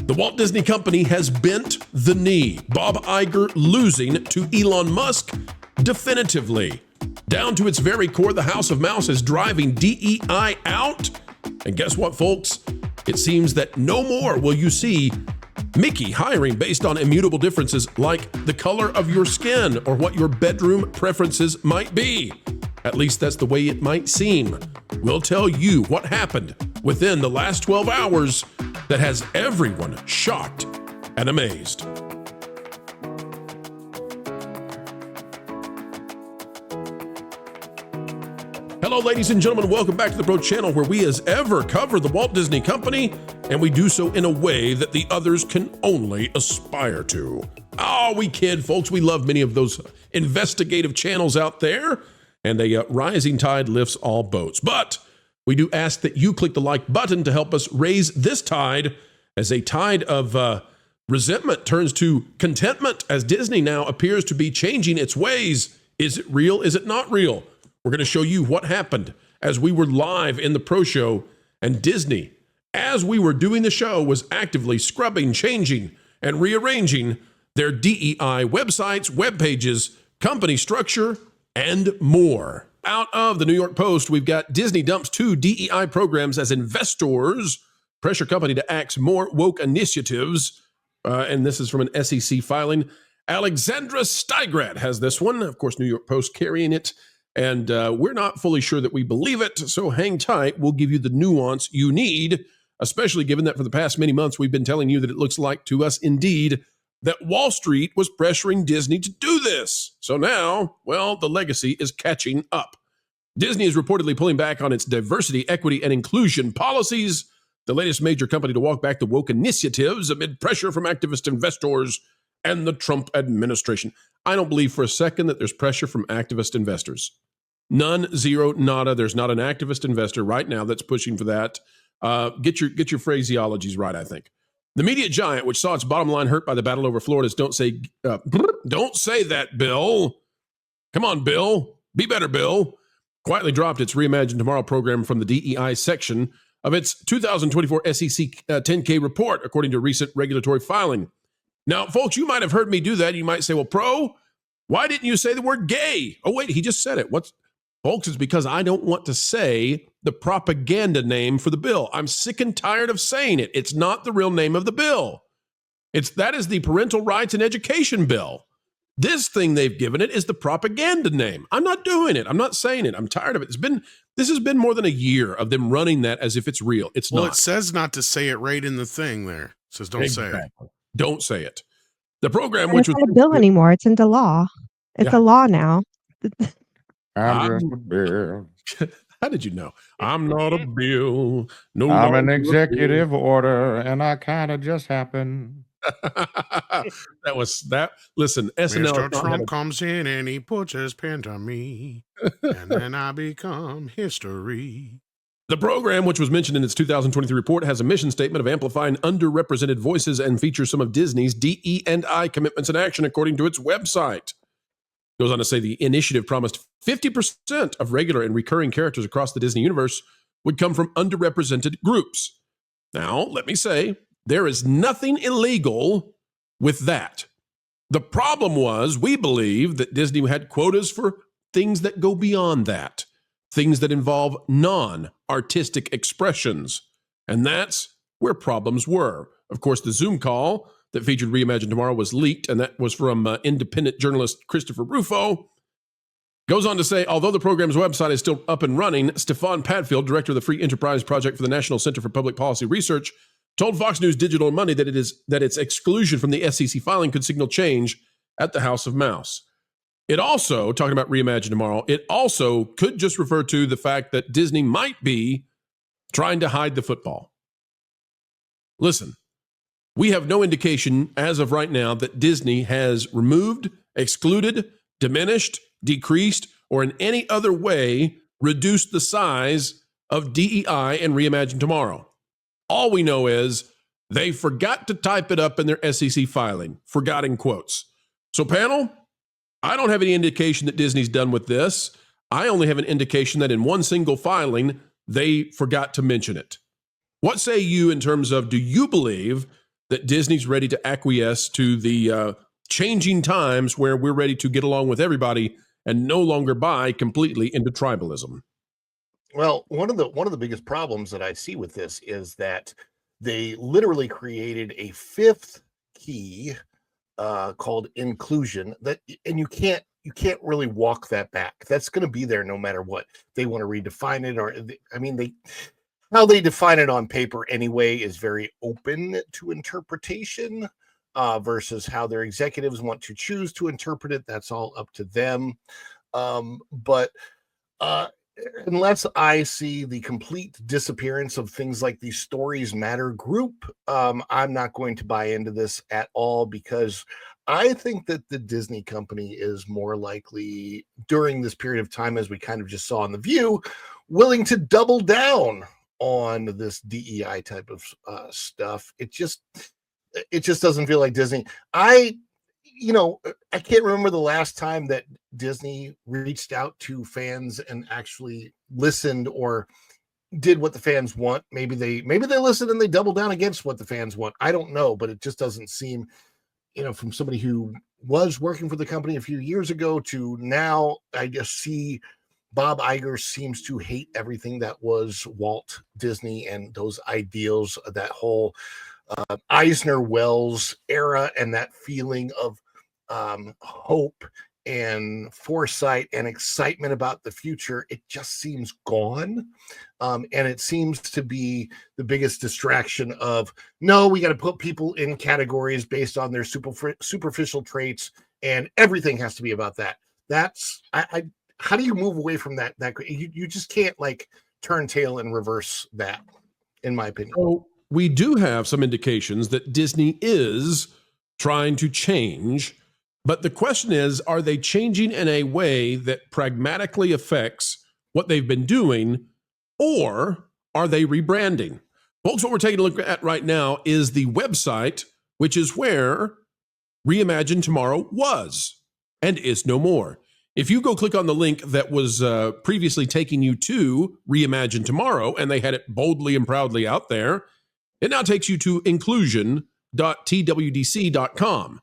The Walt Disney Company has bent the knee. Bob Iger losing to Elon Musk definitively. Down to its very core, the House of Mouse is driving DEI out. And guess what, folks? It seems that no more will you see Mickey hiring based on immutable differences like the color of your skin or what your bedroom preferences might be. At least that's the way it might seem. We'll tell you what happened within the last 12 hours that has everyone shocked and amazed. Hello, ladies and gentlemen. Welcome back to the Pro Channel, where we as ever cover the Walt Disney Company, and we do so in a way that the others can only aspire to. Oh, we kid, folks. We love many of those investigative channels out there, and a rising tide lifts all boats. But we do ask that you click the like button to help us raise this tide as a tide of resentment turns to contentment as Disney now appears to be changing its ways. Is it real? Is it not real? We're going to show you what happened as we were live in the Pro Show, and Disney, as we were doing the show, was actively scrubbing, changing, and rearranging their DEI websites, web pages, company structure, and more. Out of the New York Post, we've got Disney dumps 2 DEI programs as investors pressure company to axe more woke initiatives. And this is from an SEC filing. Alexandra Stigrat has this one. Of course, New York Post carrying it. And we're not fully sure that we believe it, so hang tight. We'll give you the nuance you need, especially given that for the past many months, we've been telling you that it looks like to us indeed that Wall Street was pressuring Disney to do this. So now, well, the legacy is catching up. Disney is reportedly pulling back on its diversity, equity, and inclusion policies, the latest major company to walk back the woke initiatives amid pressure from activist investors and the Trump administration. I don't believe for a second that there's pressure from activist investors. None, zero, nada. There's not an activist investor right now that's pushing for that. Get your phraseologies right, I think. The media giant, which saw its bottom line hurt by the battle over Florida's don't say that, Bill. Come on, Bill. Be better, Bill. Quietly dropped its Reimagine Tomorrow program from the DEI section of its 2024 SEC 10K report, according to a recent regulatory filing. Now, folks, you might have heard me do that. You might say, well, Pro, why didn't you say the word gay? Oh, wait, he just said it. Folks, it's because I don't want to say the propaganda name for the bill. I'm sick and tired of saying it. It's not the real name of the bill. That is the Parental Rights and Education Bill. This thing they've given it is the propaganda name. I'm not doing it. I'm not saying it. I'm tired of it. This has been more than a year of them running that as if it's real. It's not. Well, it says not to say it right in the thing there. It says don't say it. Don't say it. The program, which was not a bill anymore, it's into law. It's a law now. I'm just a bill. How did you know? I'm not a bill. No, I'm an executive order, and I kind of just happen. That was that. Listen, SNL. Mr. Trump comes in and he puts his pen to me, and then I become history. The program, which was mentioned in its 2023 report, has a mission statement of amplifying underrepresented voices and features some of Disney's DE&I commitments in action, according to its website. Goes on to say the initiative promised 50% of regular and recurring characters across the Disney universe would come from underrepresented groups. Now, let me say, there is nothing illegal with that. The problem was, we believe that Disney had quotas for things that go beyond that. Things that involve non-artistic expressions. And that's where problems were. Of course, the Zoom call that featured Reimagine Tomorrow was leaked, and that was from independent journalist Christopher Rufo. Goes on to say, although the program's website is still up and running, Stefan Padfield, director of the Free Enterprise Project for the National Center for Public Policy Research, told Fox News Digital on Monday that its exclusion from the SEC filing could signal change at the House of Mouse. It also, talking about Reimagine Tomorrow, it also could just refer to the fact that Disney might be trying to hide the football. Listen, we have no indication as of right now that Disney has removed, excluded, diminished, decreased, or in any other way reduced the size of DEI and Reimagine Tomorrow. All we know is they forgot to type it up in their SEC filing, forgot in quotes. So panel, I don't have any indication that Disney's done with this. I only have an indication that in one single filing, they forgot to mention it. What say you in terms of, do you believe that Disney's ready to acquiesce to the changing times where we're ready to get along with everybody and no longer buy completely into tribalism? Well, one of the biggest problems that I see with this is that they literally created a fifth key called inclusion, and you can't really walk that back. That's going to be there no matter what. They want to redefine it, or how they define it on paper anyway is very open to interpretation, versus how their executives want to choose to interpret it. That's all up to them. But unless I see the complete disappearance of things like the Stories Matter group, I'm not going to buy into this at all, because I think that the Disney company is more likely, during this period of time, as we kind of just saw in The View, willing to double down on this DEI type of stuff. It just doesn't feel like Disney. I can't remember the last time that Disney reached out to fans and actually listened or did what the fans want. Maybe they listen and they double down against what the fans want. I don't know, but it just doesn't seem, from somebody who was working for the company a few years ago to now, I just see Bob Iger seems to hate everything that was Walt Disney and those ideals, that whole Eisner Wells era, and that feeling of hope and foresight and excitement about the future. It just seems gone. And it seems to be the biggest distraction of, no, we got to put people in categories based on their superficial traits, and everything has to be about that. That's, how do you move away from that? You just can't turn tail and reverse that, in my opinion. So we do have some indications that Disney is trying to change, but the question is, are they changing in a way that pragmatically affects what they've been doing, or are they rebranding? Folks, what we're taking a look at right now is the website, which is where Reimagine Tomorrow was and is no more. If you go click on the link that was previously taking you to Reimagine Tomorrow, and they had it boldly and proudly out there, it now takes you to inclusion.twdc.com.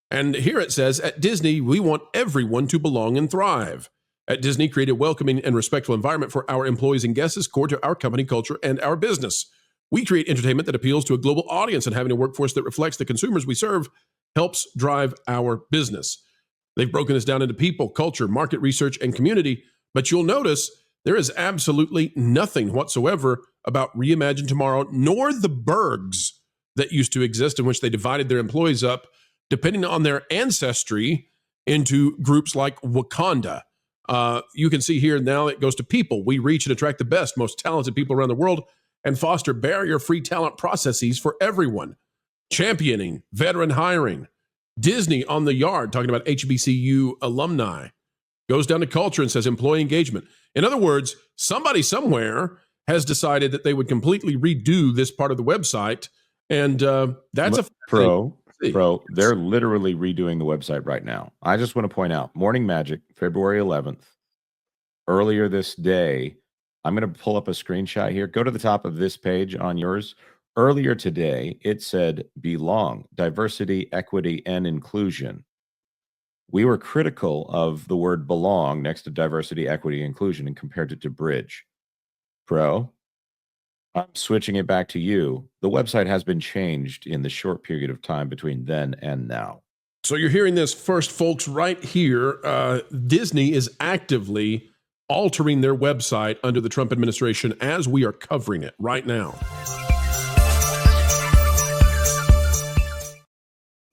And here it says, at Disney, we want everyone to belong and thrive. At Disney, create a welcoming and respectful environment for our employees and guests is core to our company culture and our business. We create entertainment that appeals to a global audience, and having a workforce that reflects the consumers we serve helps drive our business. They've broken this down into people, culture, market research, and community, but you'll notice there is absolutely nothing whatsoever about Reimagine Tomorrow, nor the burgs that used to exist in which they divided their employees up, depending on their ancestry, into groups like Wakanda. You can see here now it goes to people. We reach and attract the best, most talented people around the world and foster barrier-free talent processes for everyone. Championing veteran hiring. Disney on the Yard, talking about HBCU alumni, goes down to culture and says employee engagement. In other words, somebody somewhere has decided that they would completely redo this part of the website, and that's a pro. They're literally redoing the website right now. I just want to point out, Morning Magic, February 11th, earlier this day. I'm going to pull up a screenshot here. Go to the top of this page on yours. Earlier today, it said belong, diversity, equity, and inclusion. We were critical of the word belong next to diversity, equity, inclusion, and compared it to bridge. Pro, I'm switching it back to you. The website has been changed in the short period of time between then and now. So you're hearing this first, folks, right here. Disney is actively altering their website under the Trump administration as we are covering it right now.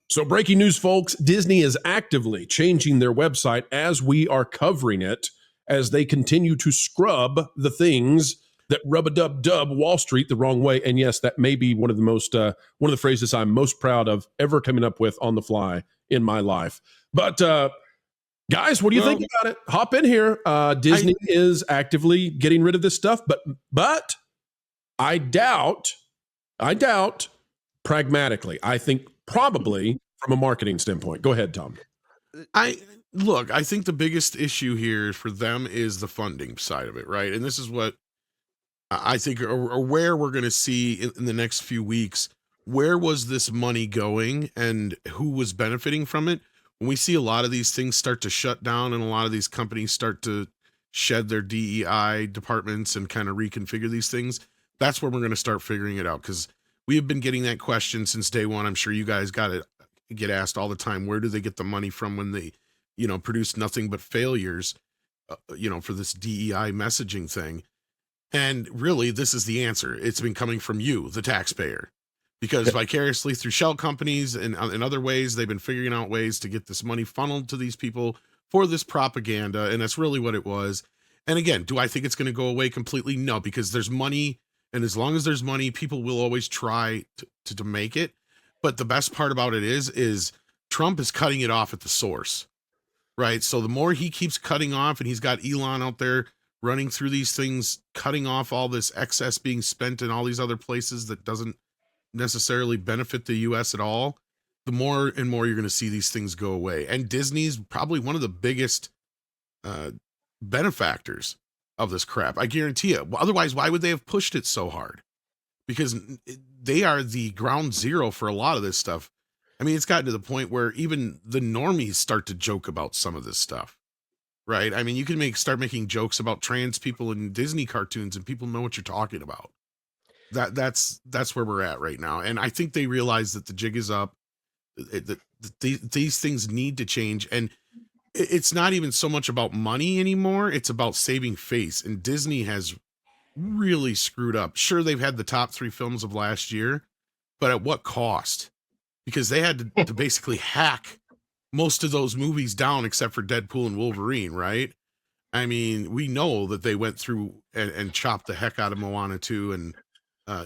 So breaking news, folks, Disney is actively changing their website as we are covering it, as they continue to scrub the things that rub-a-dub-dub Wall Street the wrong way. And yes, that may be one of the phrases I'm most proud of ever coming up with on the fly in my life. But guys, what do you think about it? Hop in here. Disney is actively getting rid of this stuff, but I doubt pragmatically. I think probably from a marketing standpoint. Go ahead, Tom. I think the biggest issue here for them is the funding side of it, right? And this is what I think, or where we're going to see in the next few weeks where was this money going and who was benefiting from it? When we see a lot of these things start to shut down and a lot of these companies start to shed their DEI departments and kind of reconfigure these things, that's where we're going to start figuring it out, because we have been getting that question since day one. I'm sure you guys get asked all the time, where do they get the money from when they, produce nothing but failures, for this DEI messaging thing? And really, this is the answer. It's been coming from you, the taxpayer, because vicariously through shell companies and in other ways, they've been figuring out ways to get this money funneled to these people for this propaganda. And that's really what it was. And again, do I think it's going to go away completely? No, because there's money. And as long as there's money, people will always try to make it. But the best part about it is Trump is cutting it off at the source, right? So the more he keeps cutting off, and he's got Elon out there running through these things, cutting off all this excess being spent in all these other places that doesn't necessarily benefit the US at all, the more and more you're going to see these things go away. And Disney's probably one of the biggest benefactors of this crap. I guarantee you. Otherwise, why would they have pushed it so hard? Because they are the ground zero for a lot of this stuff. I mean, it's gotten to the point where even the normies start to joke about some of this stuff, right? I mean, you can start making jokes about trans people in Disney cartoons and people know what you're talking about. That's where we're at right now. And I think they realize that the jig is up, that these things need to change. And it's not even so much about money anymore. It's about saving face. And Disney has really screwed up. Sure, they've had the top 3 films of last year, but at what cost? Because they had to basically hack most of those movies down except for Deadpool and Wolverine, right? I mean, we know that they went through and chopped the heck out of Moana 2 and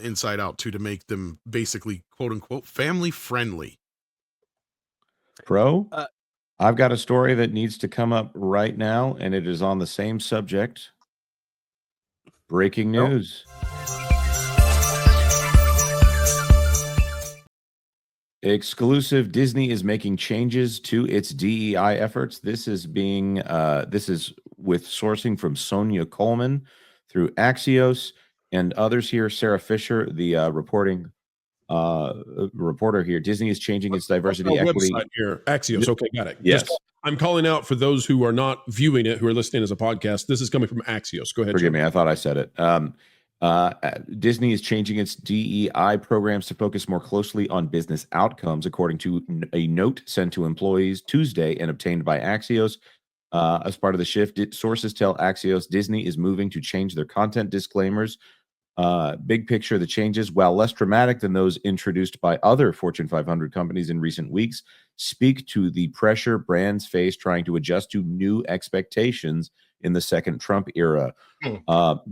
Inside Out 2 to make them basically, quote unquote, family friendly. Pro, I've got a story that needs to come up right now, and it is on the same subject. Breaking news. Exclusive. Disney is making changes to its DEI efforts. This is with sourcing from Sonia Coleman through Axios and others here. Sarah Fisher, the reporter here. Disney is changing its diversity, equity. Here, Axios. Okay, got it. Yes. I'm calling out for those who are not viewing it, who are listening as a podcast. This is coming from Axios. Go ahead. Forgive me. I thought I said it. Disney is changing its DEI programs to focus more closely on business outcomes, according to a note sent to employees Tuesday and obtained by Axios. As part of the shift, sources tell Axios Disney is moving to change their content disclaimers. Big picture, the changes, while less dramatic than those introduced by other Fortune 500 companies in recent weeks, speak to the pressure brands face trying to adjust to new expectations in the second Trump era.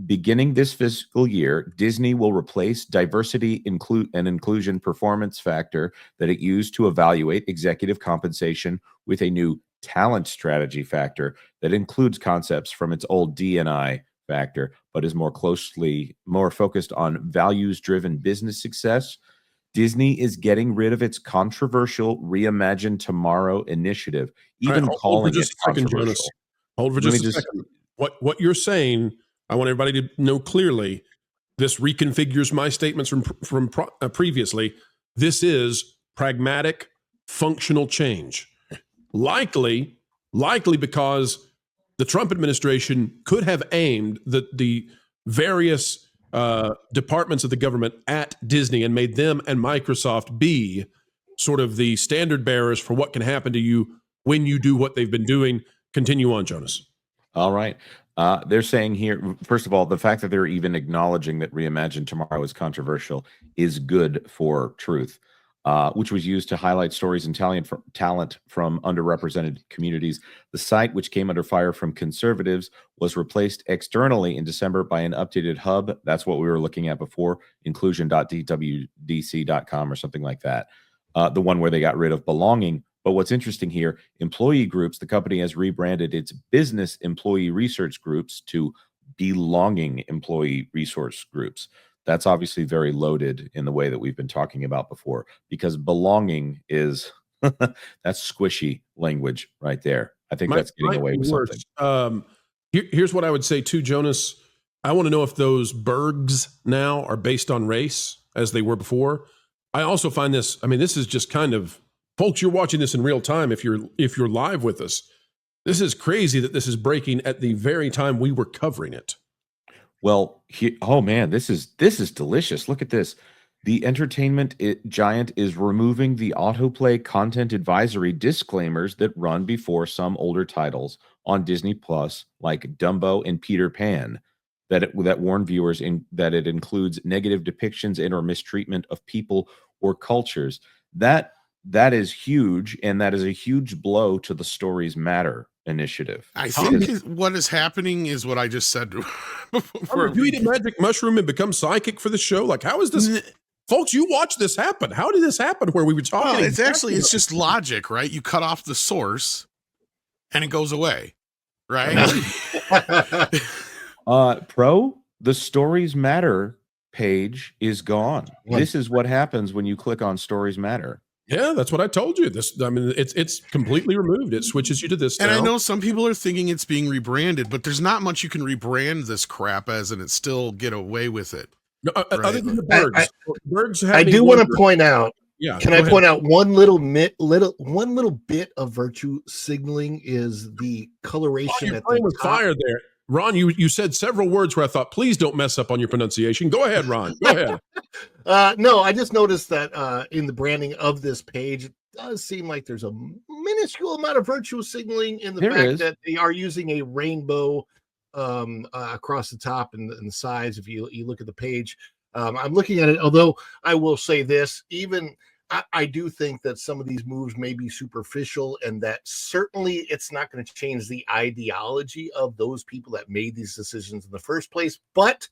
Beginning this fiscal year, Disney will replace diversity and inclusion performance factor that it used to evaluate executive compensation with a new talent strategy factor that includes concepts from its old D&I factor, but is more focused on values-driven business success. Disney is getting rid of its controversial Reimagine Tomorrow initiative, even calling it controversial. Hold for just a second. What you're saying, I want everybody to know clearly, this reconfigures my statements from previously. This is pragmatic, functional change. Likely because the Trump administration could have aimed the various departments of the government at Disney and made them and Microsoft be sort of the standard bearers for what can happen to you when you do what they've been doing. Continue on, Jonas. All right. They're saying here, first of all, the fact that they're even acknowledging that Reimagine Tomorrow is controversial is good for truth, which was used to highlight stories and talent from underrepresented communities. The site, which came under fire from conservatives, was replaced externally in December by an updated hub. That's what we were looking at before, inclusion.dwdc.com or something like that. The one where they got rid of belonging. But what's interesting here, employee groups, the company has rebranded its business employee research groups to belonging employee resource groups. That's obviously very loaded in the way that we've been talking about before, because belonging is that's squishy language right there. I think that's getting away with something. Here's what I would say too, Jonas. I want to know if those burgs now are based on race as they were before. I also find this, I mean, this is just kind of, folks, you're watching this in real time if you're live with us. This is crazy that this is breaking at the very time we were covering it. Well, oh man, this is delicious. Look at this. The entertainment giant is removing the autoplay content advisory disclaimers that run before some older titles on Disney Plus, like Dumbo and Peter Pan, that warn viewers that it includes negative depictions and or mistreatment of people or cultures. That is huge, and that is a huge blow to the Stories Matter initiative. I think what is happening is what I just said. Have you eat a magic mushroom and become psychic for the show? Like, how is this? Folks, you watch this happen. How did this happen where we were talking? Well, it's just logic, right? You cut off the source and it goes away, right? The Stories Matter page is gone. This is what happens when you click on Stories Matter. Yeah, that's what I told you. I mean, it's completely removed. It switches you to this. And now. I know some people are thinking it's being rebranded, but there's not much you can rebrand this crap as and it still get away with it. No, other than the birds. Birds I do want to point out. Yeah, can I point out one little bit of virtue signaling is the coloration at the top. Fire there. Ron, you said several words where I thought, please don't mess up on your pronunciation. Go ahead, Ron. Go ahead. No, I just noticed that in the branding of this page, it does seem like there's a minuscule amount of virtue signaling in the fact that they are using a rainbow across the top and the sides. If you look at the page, I'm looking at it. Although I will say this, even I do think that some of these moves may be superficial, and that certainly it's not going to change the ideology of those people that made these decisions in the first place. But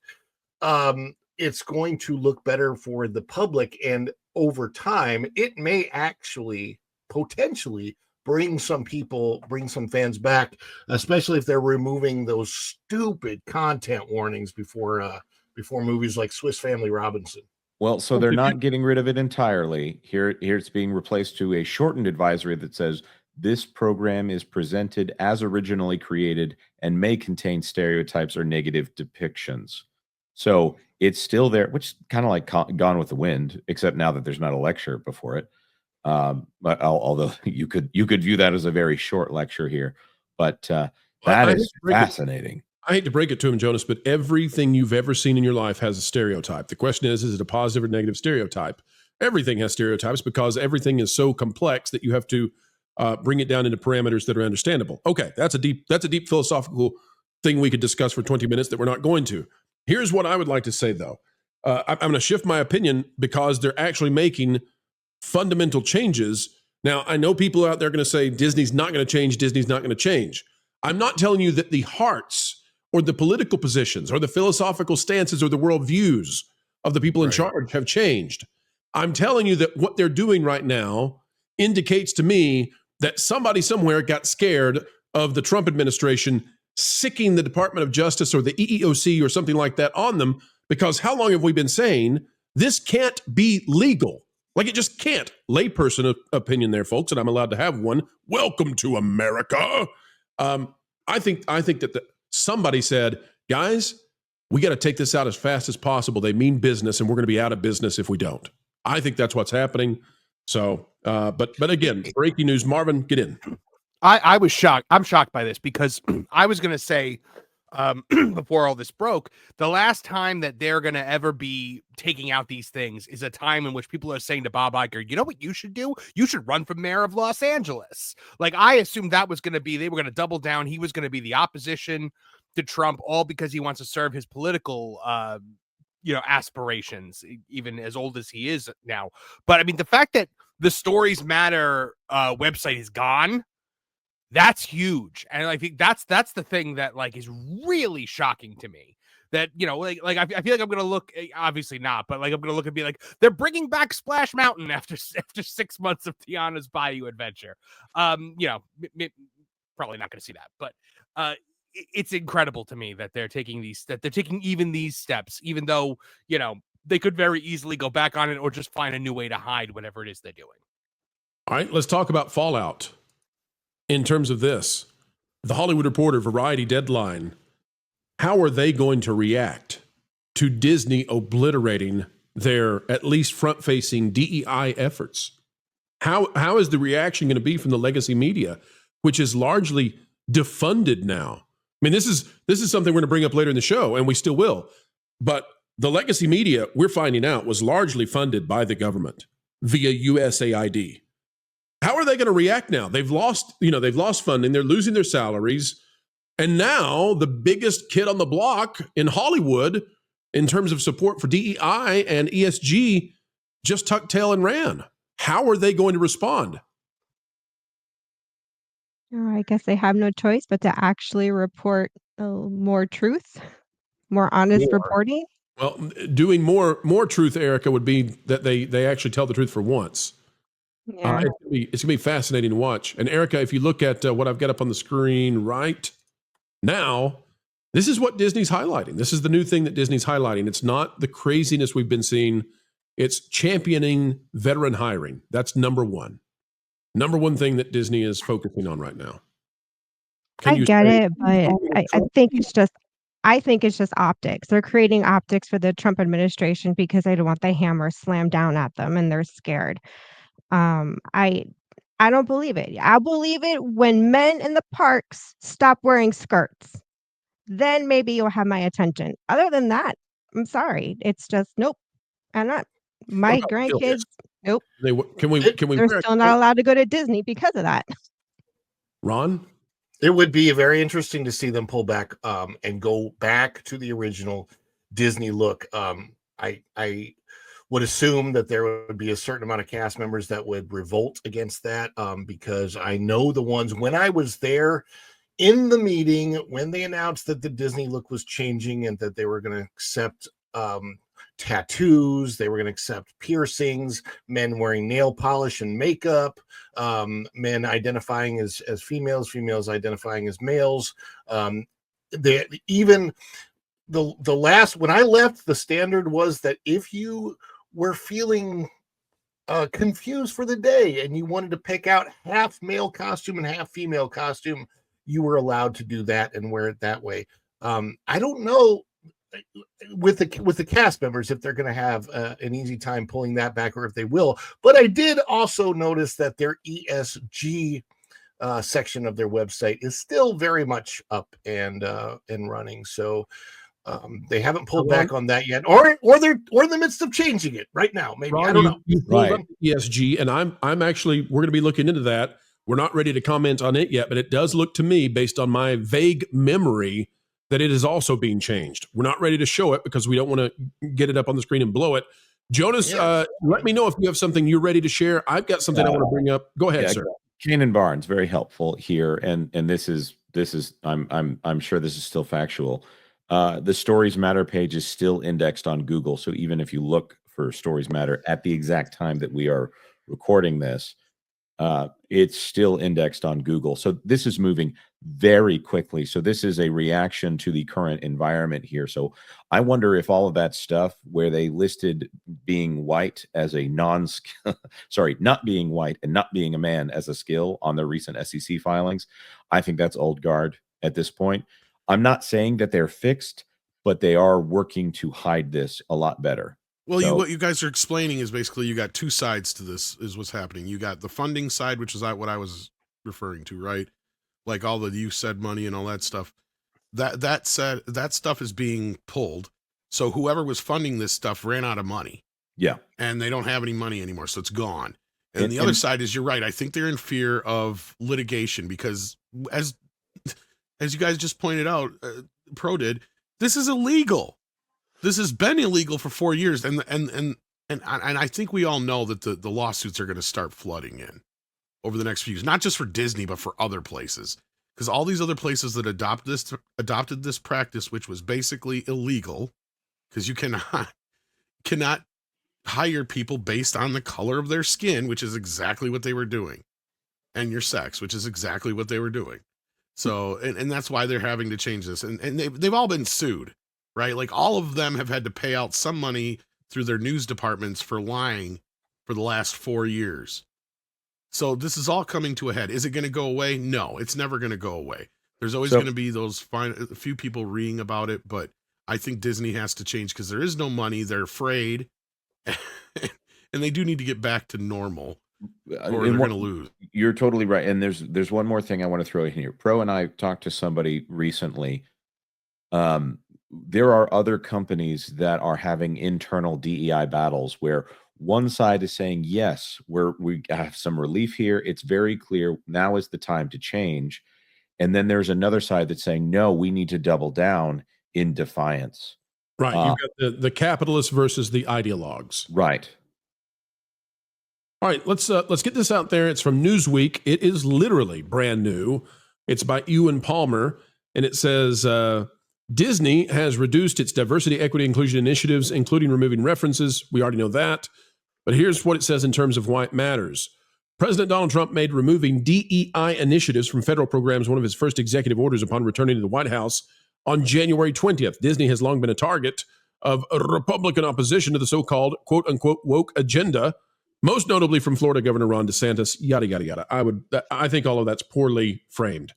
it's going to look better for the public, and over time, it may actually potentially bring some fans back, especially if they're removing those stupid content warnings before movies like Swiss Family Robinson. Well, so they're not getting rid of it entirely. Here it's being replaced to a shortened advisory that says this program is presented as originally created and may contain stereotypes or negative depictions. So it's still there, which is kind of like Gone with the Wind, except now that there's not a lecture before it. But although you could view that as a very short lecture here, but that is fascinating. I hate to break it to him, Jonas, but everything you've ever seen in your life has a stereotype. The question is it a positive or negative stereotype? Everything has stereotypes because everything is so complex that you have to bring it down into parameters that are understandable. Okay, that's a deep philosophical thing we could discuss for 20 minutes that we're not going to. Here's what I would like to say, though. I'm going to shift my opinion because they're actually making fundamental changes. Now, I know people out there are going to say Disney's not going to change. Disney's not going to change. I'm not telling you that the hearts or the political positions or the philosophical stances or the worldviews of the people in charge have changed. I'm telling you that what they're doing right now indicates to me that somebody somewhere got scared of the Trump administration sicking the Department of Justice or the EEOC or something like that on them, because how long have we been saying this can't be legal? Like, it just can't. Layperson opinion there, folks, and I'm allowed to have one. Welcome to America. I think that somebody said, guys, we got to take this out as fast as possible. They mean business, and we're going to be out of business if we don't. I think that's what's happening. So, but again, breaking news. Marvin, get in. I was shocked. I'm shocked by this because I was going to say before all this broke, the last time that they're going to ever be taking out these things is a time in which people are saying to Bob Iger, you know what you should do? You should run for mayor of Los Angeles. Like, I assumed that was going to be, they were going to double down. He was going to be the opposition to Trump, all because he wants to serve his political, aspirations, even as old as he is now. But I mean, the fact that the Stories Matter website is gone, that's huge. And I think that's the thing that like is really shocking to me. That, I feel like I'm going to look, obviously not, but like I'm going to look and be like, they're bringing back Splash Mountain after 6 months of Tiana's Bayou Adventure. Probably not going to see that, but it's incredible to me that they're taking even these steps, even though, they could very easily go back on it or just find a new way to hide whatever it is they're doing. All right, let's talk about fallout. In terms of this, the Hollywood Reporter, Variety, Deadline, how are they going to react to Disney obliterating their at least front-facing DEI efforts? How is the reaction going to be from the legacy media, which is largely defunded now? I mean, this is something we're going to bring up later in the show, and we still will. But the legacy media, we're finding out, was largely funded by the government via USAID. How are they going to react now? They've lost funding. They're losing their salaries. And now the biggest kid on the block in Hollywood in terms of support for DEI and ESG just tucked tail and ran. How are they going to respond? Oh, I guess they have no choice but to actually report more truth, more honest reporting. Well, doing more truth, Erica, would be that they actually tell the truth for once. Yeah. It's gonna be fascinating to watch. And Erica, if you look at what I've got up on the screen right now, this is what Disney's highlighting. This is the new thing that Disney's highlighting. It's not the craziness we've been seeing. It's championing veteran hiring. That's number one thing that Disney is focusing on right now. I get it, but I think it's just optics. They're creating optics for the Trump administration because they don't want the hammer slammed down at them and they're scared. I don't believe it. I believe it when men in the parks stop wearing skirts. Then maybe you'll have my attention. Other than that, I'm sorry. It's just nope. I'm not. My grandkids, nope. Can we? They're still not allowed to go to Disney because of that. Ron? It would be very interesting to see them pull back and go back to the original Disney look. I would assume that there would be a certain amount of cast members that would revolt against that because I know the ones when I was there in the meeting when they announced that the Disney look was changing and that they were going to accept tattoos, they were going to accept piercings, men wearing nail polish and makeup, men identifying as females, females identifying as males. Even the last, when I left, the standard was that if you were feeling confused for the day and you wanted to pick out half male costume and half female costume, you were allowed to do that and wear it that way. I don't know with the cast members if they're going to have an easy time pulling that back or if they will, but I did also notice that their ESG section of their website is still very much up and running. So they haven't pulled back on that yet, or they're in the midst of changing it right now. Maybe Ron, I don't know. You pulled up ESG, and I'm actually we're going to be looking into that. We're not ready to comment on it yet, but it does look to me, based on my vague memory, that it is also being changed. We're not ready to show it because we don't want to get it up on the screen and blow it. Jonas, let me know if you have something you're ready to share. I've got something I want to bring up. Go ahead, sir. Kanan Barnes, very helpful here, and this is I'm sure this is still factual. The Stories Matter page is still indexed on Google, so even if you look for Stories Matter at the exact time that we are recording this, it's still indexed on Google. So this is moving very quickly. So this is a reaction to the current environment here. So I wonder if all of that stuff where they listed being white as a not being white and not being a man as a skill on their recent SEC filings, I think that's old guard at this point. I'm not saying that they're fixed, but they are working to hide this a lot better. Well, what you guys are explaining is basically you got two sides to this is what's happening. You got the funding side, which is what I was referring to, right? Like all the you said money and all that stuff. That stuff is being pulled. So whoever was funding this stuff ran out of money. Yeah. And they don't have any money anymore, so it's gone. And the other side is, you're right. I think they're in fear of litigation because as you guys just pointed out, Pro did, this is illegal. This has been illegal for 4 years, and I think we all know that the lawsuits are going to start flooding in over the next few years, not just for Disney, but for other places, because all these other places that adopted this practice, which was basically illegal, because you cannot hire people based on the color of their skin, which is exactly what they were doing, and your sex, which is exactly what they were doing. So, and that's why they're having to change this, and they've all been sued. Right? Like all of them have had to pay out some money through their news departments for lying for the last 4 years. So this is all coming to a head. Is it going to go away? No, it's never going to go away. There's always going to be those a few people reading about it, but I think Disney has to change because there is no money. They're afraid. And they do need to get back to normal, or And they're going to lose. You're totally right. And there's one more thing I want to throw in here. Pro and I talked to somebody recently. There are other companies that are having internal DEI battles where one side is saying, yes, we have some relief here. It's very clear. Now is the time to change. And then there's another side that's saying, no, we need to double down in defiance. Right. You've got the capitalists versus the ideologues. Right. All right, let's get this out there. It's from Newsweek. It is literally brand new. It's by Ewan Palmer, and it says Disney has reduced its diversity, equity, inclusion initiatives, including removing references. We already know that. But here's what it says in terms of why it matters. President Donald Trump made removing DEI initiatives from federal programs one of his first executive orders upon returning to the White House on January 20th. Disney has long been a target of Republican opposition to the so-called quote-unquote woke agenda, most notably from Florida Governor Ron DeSantis, yada, yada, yada. I think all of that's poorly framed.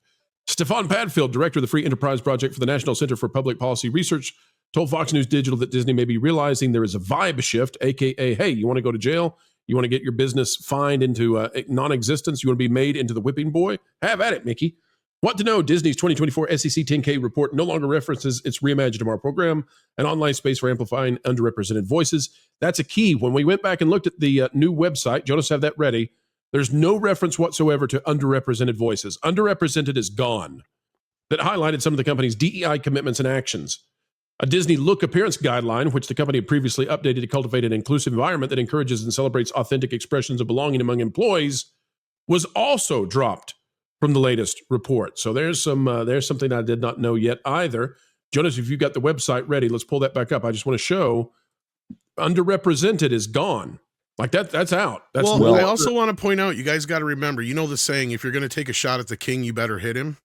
Stefan Padfield, director of the Free Enterprise Project for the National Center for Public Policy Research, told Fox News Digital that Disney may be realizing there is a vibe shift, a.k.a., hey, you want to go to jail? You want to get your business fined into non-existence? You want to be made into the whipping boy? Have at it, Mickey. What to know? Disney's 2024 SEC 10K report no longer references its Reimagine Tomorrow program, an online space for amplifying underrepresented voices. That's a key. When we went back and looked at the new website, Jonas, have that ready. There's no reference whatsoever to underrepresented voices. Underrepresented is gone. That highlighted some of the company's DEI commitments and actions. A Disney look appearance guideline, which the company had previously updated to cultivate an inclusive environment that encourages and celebrates authentic expressions of belonging among employees, was also dropped from the latest report. So there's something I did not know yet either. Jonas, if you've got the website ready, let's pull that back up. I just want to show underrepresented is gone. Like that's out. I also want to point out, you guys got to remember, you know the saying, if you're going to take a shot at the king, you better hit him.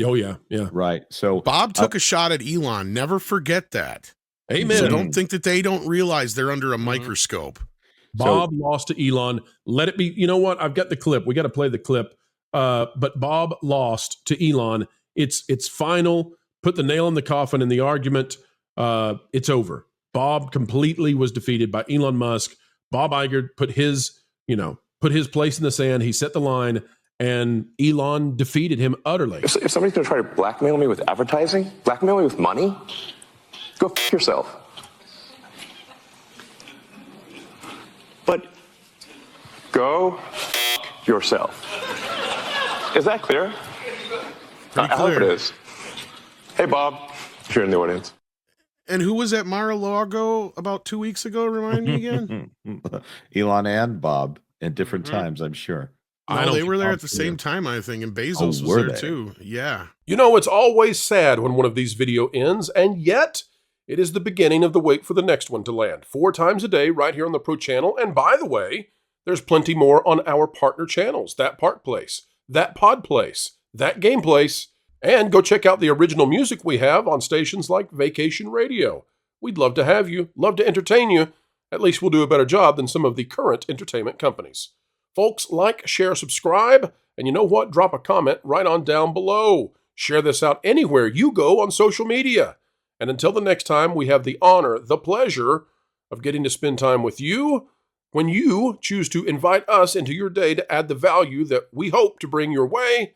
Oh, yeah. Yeah. Right. So Bob took a shot at Elon. Never forget that. Amen. So don't think that they don't realize they're under a microscope. Bob lost to Elon. Let it be. You know what? I've got the clip. We got to play the clip. But Bob lost to Elon. It's final. Put the nail in the coffin in the argument. It's over. Bob completely was defeated by Elon Musk. Bob Iger put his place in the sand. He set the line, and Elon defeated him utterly. If somebody's going to try to blackmail me with advertising, blackmail me with money, go f*** yourself. But go f*** yourself. Is that clear? Pretty I hope clear. it is. Hey, Bob, if you're in the audience. And who was at Mar-a-Lago about 2 weeks ago? Remind me again. Elon and Bob at different times, I'm sure. No, they were there at the same time, I think, and Bezos was there too. Yeah. You know, it's always sad when one of these video ends, and yet it is the beginning of the wait for the next one to land. 4 times a day right here on the Pro Channel. And by the way, there's plenty more on our partner channels. That Part Place, That Pod Place, That Game Place, and go check out the original music we have on stations like Vacation Radio. We'd love to have you, love to entertain you. At least we'll do a better job than some of the current entertainment companies. Folks, like, share, subscribe, and you know what? Drop a comment right on down below. Share this out anywhere you go on social media. And until the next time, we have the honor, the pleasure of getting to spend time with you when you choose to invite us into your day to add the value that we hope to bring your way.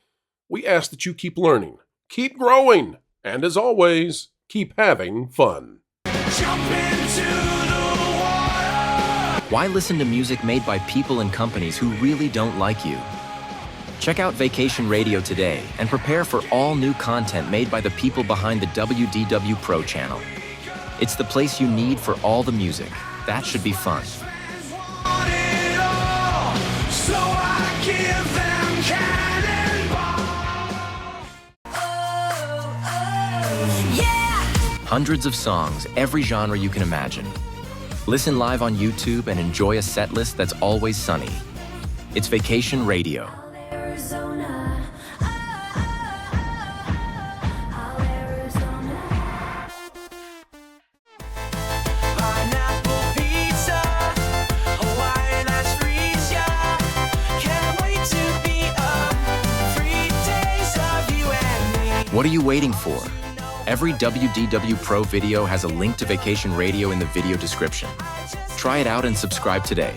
We ask that you keep learning, keep growing, and as always, keep having fun. Why listen to music made by people and companies who really don't like you? Check out Vacation Radio today and prepare for all new content made by the people behind the wdwpro channel. It's the place you need for all the music. That should be fun. Hundreds of songs, every genre you can imagine. Listen live on YouTube and enjoy a set list that's always sunny. It's Vacation Radio. What are you waiting for? Every WDW Pro video has a link to Vacation Radio in the video description. Try it out and subscribe today.